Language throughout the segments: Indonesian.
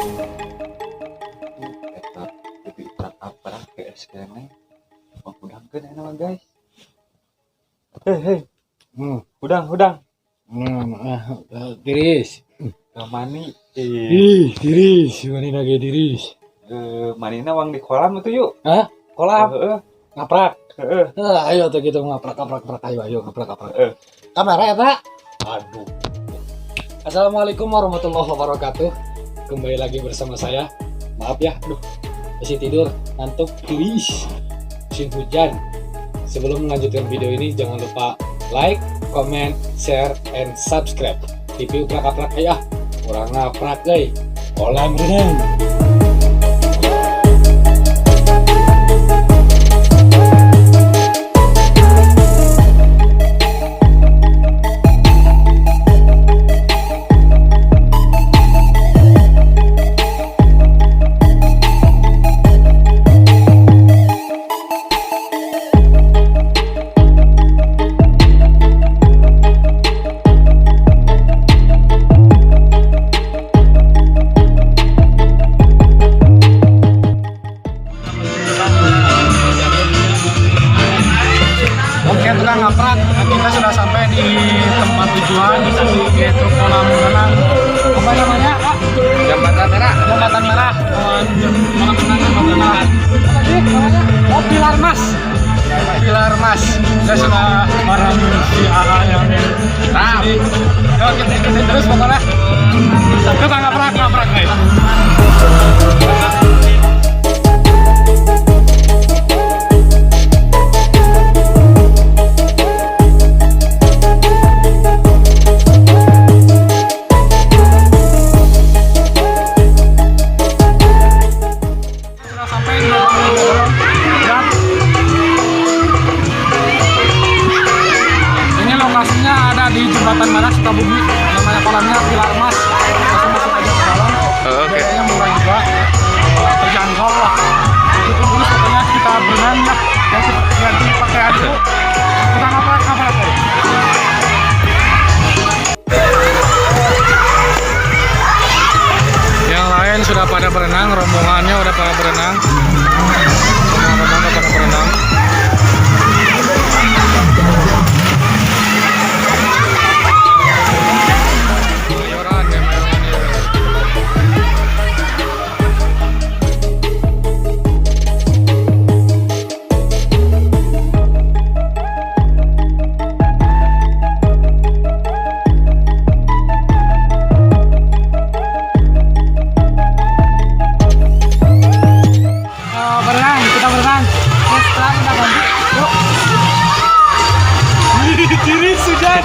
Eta lebih aprak ke SKM udangkeun eta mah guys. Hei udang Tiris. mani Tiris, mani lagi tiris. manina wang di kolam itu yuk. Hah? Kolam? Ngaprak. Heeh. Ayo tuh gitu ngaprak. Ayo ngaprak. Heeh. Kamera ya, Pak? Aduh. Assalamualaikum warahmatullahi wabarakatuh. Kembali lagi bersama saya. Maaf ya, masih tidur, ngantuk, tiris, musim hujan. Sebelum melanjutkan video ini, jangan lupa like, comment, share, and subscribe. TV uprak-aprak ayah, orang ngaprak kolam renang. Ngaprak, kita sudah sampai di tempat tujuan yaitu kolam renang. Apa namanya, Kak? Jembatan Merah. Jembatan Merah. Kolam renang Jembatan Merah. Apa sih namanya? Oh, Pilar Mas. Pilar Mas. Kita sudah bareng si AA yang tadi. Yuk kita ikutin terus pokoknya. Kita ngaprak guys. Di Jembatan Merah Sukabumi, namanya kolamnya Pilar Mas. Langsung masuk aja ke dalam. Biayanya murah juga, terjangkau lah. Itu dulu pokoknya kita berenang lah. Ganti pakaian dulu. Kita ngaprak. Yang lain sudah pada berenang, rombongannya udah pada berenang. Rombongan udah pada berenang. Kita berenang. Sekarang kita ganti. Yuk. Tiris sudah.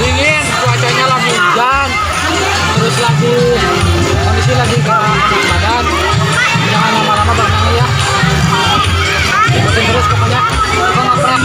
Dingin, cuacanya lagi hujan, terus lagi kondisi lagi enak badan. Jangan lama-lama berenang ya. Ikutin terus pokoknya. Kita ngaprak.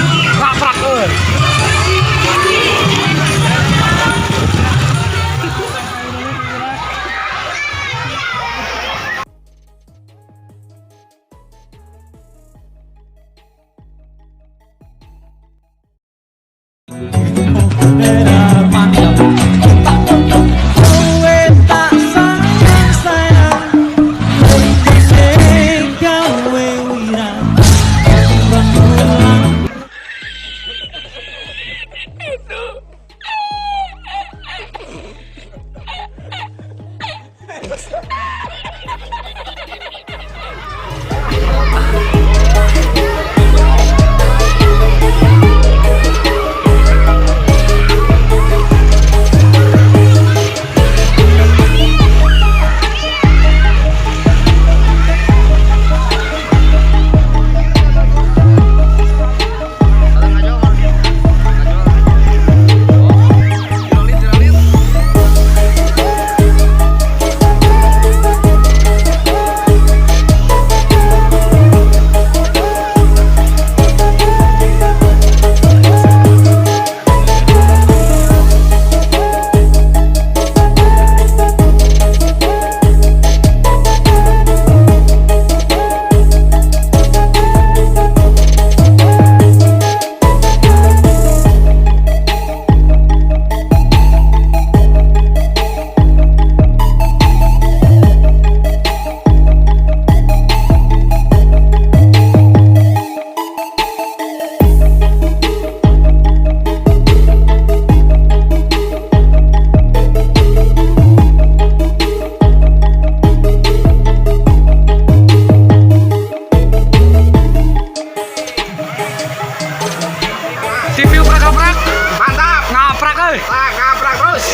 ngaprak terus.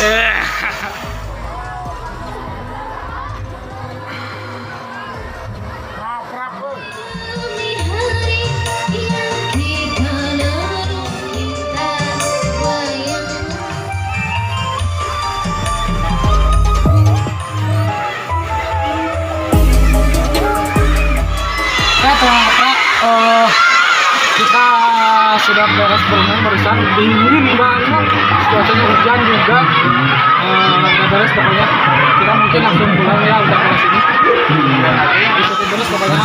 Kita sudah beres berenang barusan, dingin banget, cuacanya hujan juga, udah beres pokoknya. Kita mungkin langsung pulang ya, udah beres ini. Ikutin terus pokoknya.